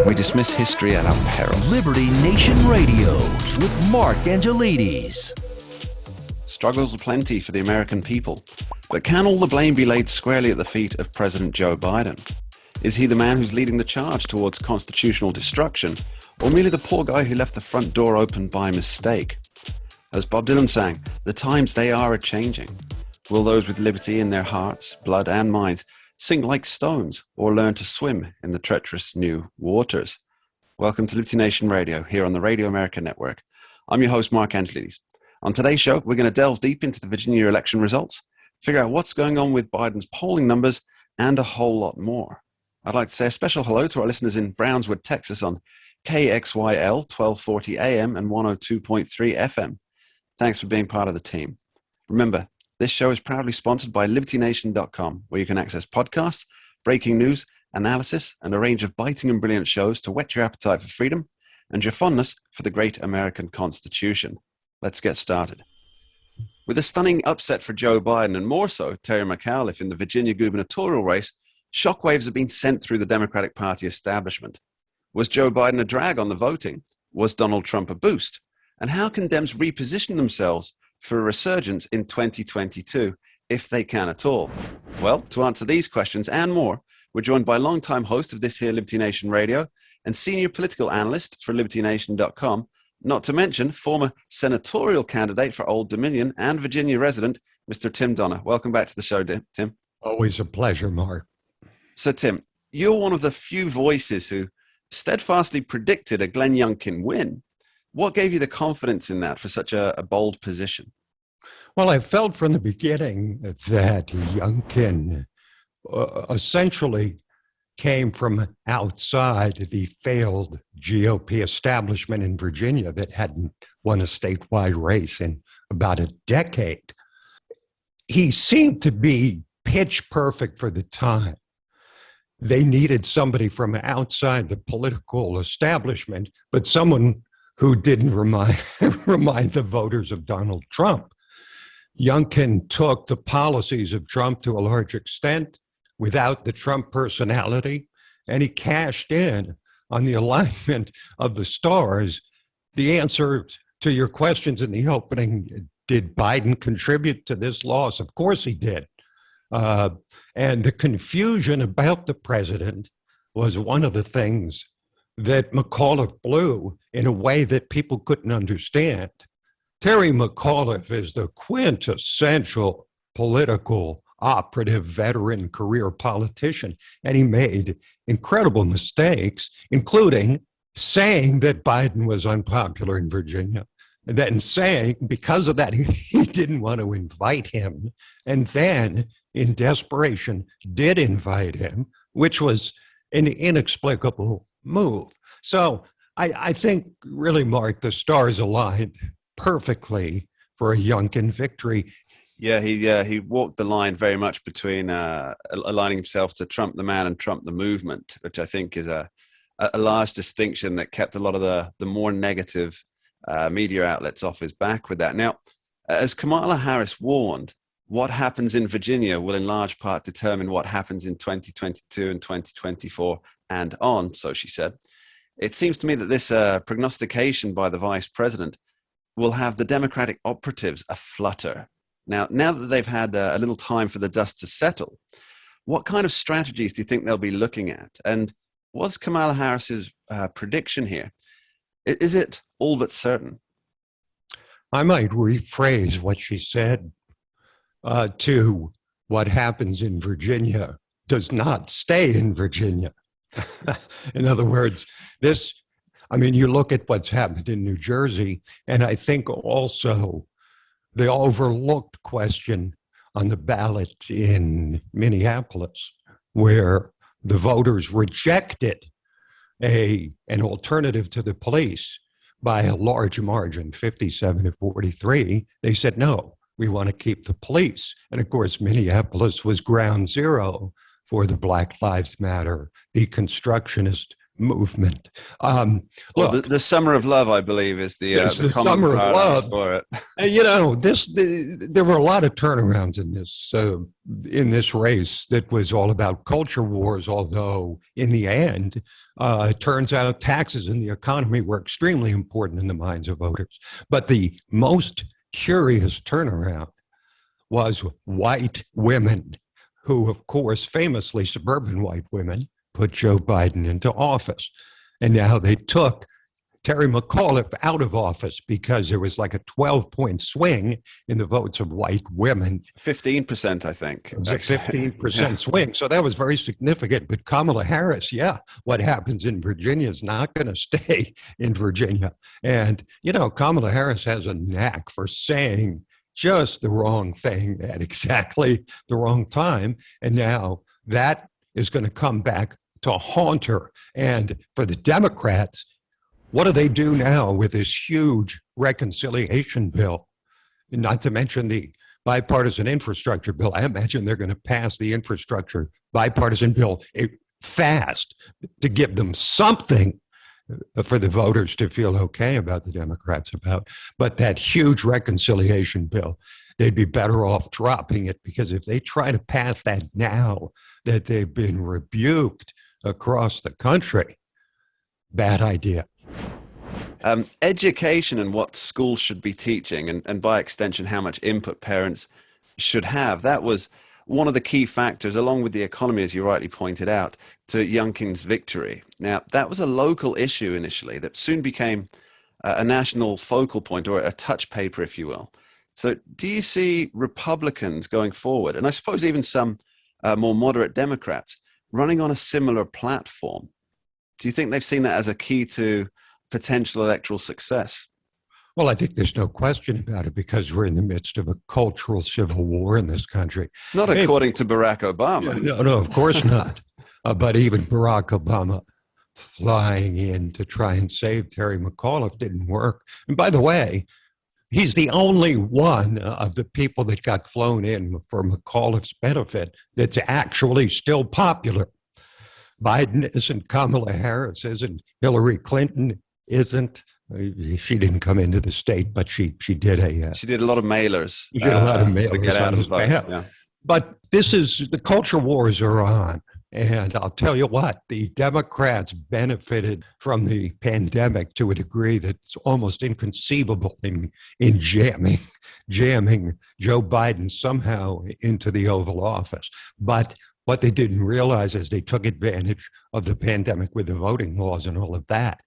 We dismiss history at our peril. Liberty Nation Radio with Mark Angelides. Struggles aplenty for the American people. But can all the blame be laid squarely at the feet of President Joe Biden? Is he the man who's leading the charge towards constitutional destruction, or merely the poor guy who left the front door open by mistake? As Bob Dylan sang, the times they are a-changing. Will those with liberty in their hearts, blood and minds sink like stones or learn to swim in the treacherous new waters? Welcome to Liberty Nation Radio here on the Radio America Network. I'm your host, Mark Angelides. On today's show, we're going to delve deep into the Virginia election results, figure out what's going on with Biden's polling numbers, and a whole lot more. I'd like to say a special hello to our listeners in Brownswood, Texas on KXYL 1240 AM and 102.3 FM. Thanks for being part of the team. Remember, this show is proudly sponsored by LibertyNation.com, where you can access podcasts, breaking news, analysis, and a range of biting and brilliant shows to whet your appetite for freedom and your fondness for the great American Constitution. Let's get started. With a stunning upset for Joe Biden, and more so Terry McAuliffe in the Virginia gubernatorial race, shockwaves have been sent through the Democratic Party establishment. Was Joe Biden a drag on the voting? Was Donald Trump a boost? And how can Dems reposition themselves for a resurgence in 2022, if they can at all? Well, to answer these questions and more, we're joined by longtime host of this here Liberty Nation Radio and senior political analyst for LibertyNation.com, not to mention former senatorial candidate for Old Dominion and Virginia resident, Mr. Tim Donner. Welcome back to the show, Tim. Always a pleasure, Mark. So, Tim, you're one of the few voices who steadfastly predicted a Glenn Youngkin win. What gave you the confidence in that for such a bold position? Well, I felt from the beginning that Youngkin essentially came from outside the failed GOP establishment in Virginia that hadn't won a statewide race in about a decade. He seemed to be pitch perfect for the time. They needed somebody from outside the political establishment, but someone who didn't remind the voters of Donald Trump. Youngkin took the policies of Trump to a large extent without the Trump personality, and he cashed in on the alignment of the stars. The answer to your questions in the opening, did Biden contribute to this loss? Of course he did. And the confusion about the president was one of the things that McAuliffe blew in a way that people couldn't understand. Terry McAuliffe is the quintessential political operative veteran career politician, and he made incredible mistakes, including saying that Biden was unpopular in Virginia, and then saying because of that he didn't want to invite him, and then in desperation did invite him, which was an inexplicable move. So I think really, Mark, the stars aligned perfectly for a Youngkin victory. Yeah, he walked the line very much between aligning himself to Trump the man and Trump the movement, which I think is a large distinction that kept a lot of the more negative media outlets off his back with that. Now, as Kamala Harris warned, what happens in Virginia will in large part determine what happens in 2022 and 2024 and on, so she said. It seems to me that this prognostication by the vice president will have the Democratic operatives aflutter. Now that they've had a little time for the dust to settle, what kind of strategies do you think they'll be looking at? And was Kamala Harris's prediction here, is it all but certain? I might rephrase what she said to what happens in Virginia does not stay in Virginia. In other words, you look at what's happened in New Jersey, and I think also the overlooked question on the ballot in Minneapolis, where the voters rejected an alternative to the police by a large margin, 57 to 43. They said, no, we want to keep the police. And of course, Minneapolis was ground zero for the Black Lives Matter deconstructionist movement. Well, Look, the Summer of Love, I believe, is it's the the common summer of parlance love. for it. There were a lot of turnarounds in this race that was all about culture wars. Although in the end, it turns out taxes and the economy were extremely important in the minds of voters. But the most curious turnaround was white women, who, of course, famously suburban white women, put Joe Biden into office. And now they took Terry McAuliffe out of office because there was like a 12-point swing in the votes of white women. 15%, I think. It was a 15% swing. So that was very significant. But Kamala Harris, what happens in Virginia is not going to stay in Virginia. And, Kamala Harris has a knack for saying just the wrong thing at exactly the wrong time. And now that is going to come back to haunt her. And for the Democrats, what do they do now with this huge reconciliation bill? Not to mention the bipartisan infrastructure bill. I imagine they're going to pass the infrastructure bipartisan bill fast to give them something for the voters to feel okay about the Democrats about. But that huge reconciliation bill, they'd be better off dropping it, because if they try to pass that now that they've been rebuked across the country, bad idea. Education and what schools should be teaching, and by extension, how much input parents should have. That was one of the key factors, along with the economy, as you rightly pointed out, to Youngkin's victory. Now, that was a local issue initially that soon became a national focal point, or a touch paper, if you will. So do you see Republicans going forward, and I suppose even some more moderate Democrats, running on a similar platform? Do you think they've seen that as a key to potential electoral success? Well, I think there's no question about it, because we're in the midst of a cultural civil war in this country. Not according to Barack Obama. No, of course not. But even Barack Obama flying in to try and save Terry McAuliffe didn't work. And by the way, he's the only one of the people that got flown in for McAuliffe's benefit that's actually still popular. Biden isn't, Kamala Harris isn't, Hillary Clinton isn't. She didn't come into the state, but she did she did a lot of mailers. She did a lot of mailers to get out on his behalf. Yeah. But the culture wars are on. And I'll tell you what, the Democrats benefited from the pandemic to a degree that's almost inconceivable in jamming Joe Biden somehow into the Oval Office. But what they didn't realize, as they took advantage of the pandemic with the voting laws and all of that,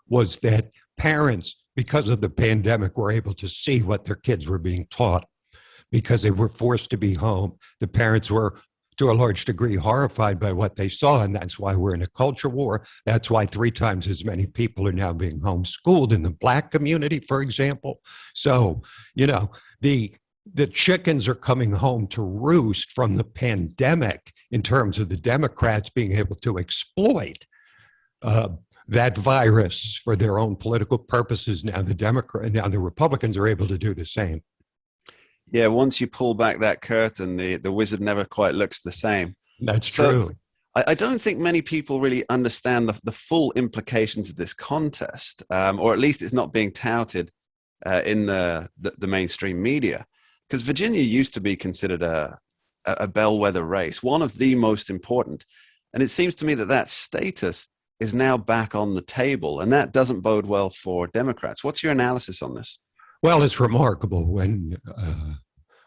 was that parents, because of the pandemic, were able to see what their kids were being taught, because they were forced to be home. The parents were, to a large degree, horrified by what they saw, and that's why we're in a culture war. That's why 3 times as many people are now being homeschooled in the Black community, for example. So, the chickens are coming home to roost from the pandemic in terms of the Democrats being able to exploit that virus for their own political purposes. Now the Republicans are able to do the same. Yeah, once you pull back that curtain, the wizard never quite looks the same. That's true. I don't think many people really understand the full implications of this contest, or at least it's not being touted in the mainstream media, because Virginia used to be considered a bellwether race, one of the most important. And it seems to me that status is now back on the table, and that doesn't bode well for Democrats. What's your analysis on this? Well, it's remarkable. When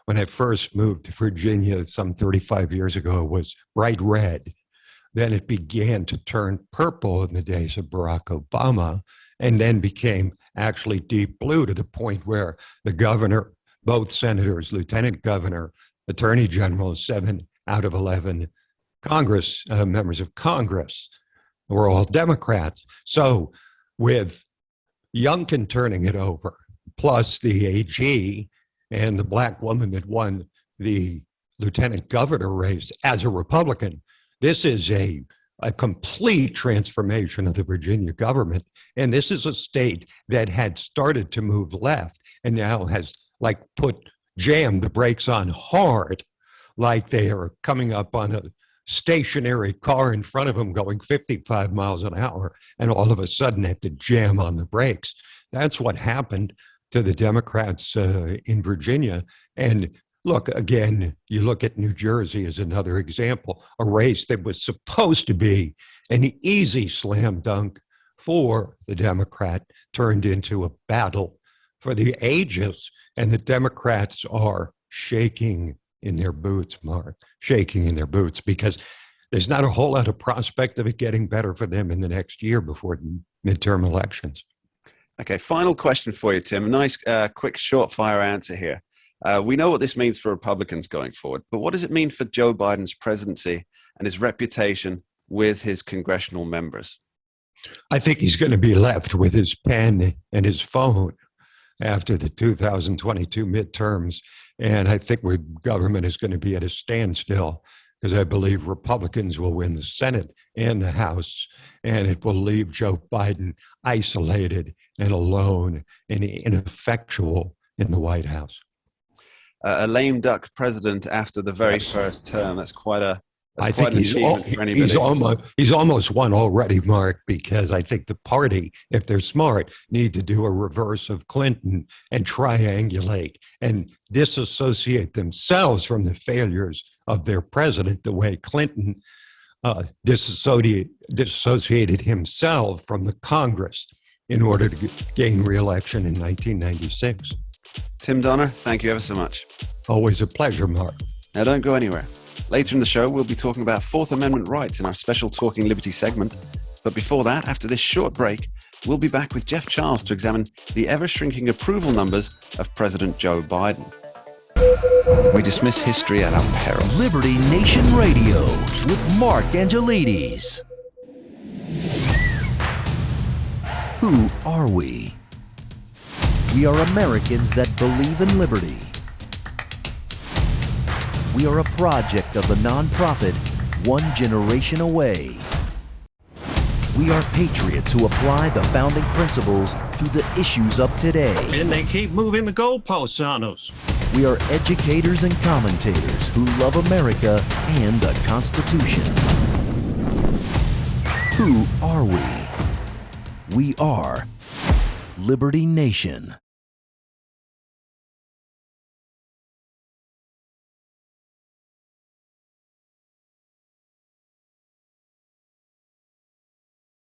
I first moved to Virginia some 35 years ago, it was bright red. Then it began to turn purple in the days of Barack Obama, and then became actually deep blue, to the point where the governor, both senators, lieutenant governor, attorney general, 7 out of 11 Congress members of Congress were all Democrats. So with Youngkin turning it over, plus the AG and the Black woman that won the lieutenant governor race as a Republican, this is a complete transformation of the Virginia government. And this is a state that had started to move left and now has jammed the brakes on hard, like they are coming up on stationary car in front of them going 55 miles an hour and all of a sudden have to jam on the brakes. That's what happened to the Democrats in Virginia. And look, again, you look at New Jersey as another example, a race that was supposed to be an easy slam dunk for the Democrat turned into a battle for the ages. And the Democrats are shaking in their boots, Mark, shaking in their boots, because there's not a whole lot of prospect of it getting better for them in the next year before the midterm elections. Okay, final question for you, Tim. A nice, quick, short-fire answer here. We know what this means for Republicans going forward, but what does it mean for Joe Biden's presidency and his reputation with his congressional members? I think he's going to be left with his pen and his phone after the 2022 midterms. And I think government is going to be at a standstill because I believe Republicans will win the Senate and the House, and it will leave Joe Biden isolated and alone and ineffectual in the White House. A lame duck president after the very first term. That's quite an achievement for anybody. He's almost won already, Mark, because I think the party, if they're smart, need to do a reverse of Clinton and triangulate and disassociate themselves from the failures of their president the way Clinton disassociated himself from the Congress in order to gain re-election in 1996. Tim Donner, thank you ever so much. Always a pleasure, Mark. Now don't go anywhere. Later in the show, we'll be talking about Fourth Amendment rights in our special Talking Liberty segment. But before that, after this short break, we'll be back with Jeff Charles to examine the ever-shrinking approval numbers of President Joe Biden. We dismiss history at our peril. Liberty Nation Radio with Mark Angelides. Who are we? We are Americans that believe in liberty. We are a project of the nonprofit One Generation Away. We are patriots who apply the founding principles to the issues of today. And they keep moving the goalposts on us. We are educators and commentators who love America and the Constitution. Who are we? We are Liberty Nation.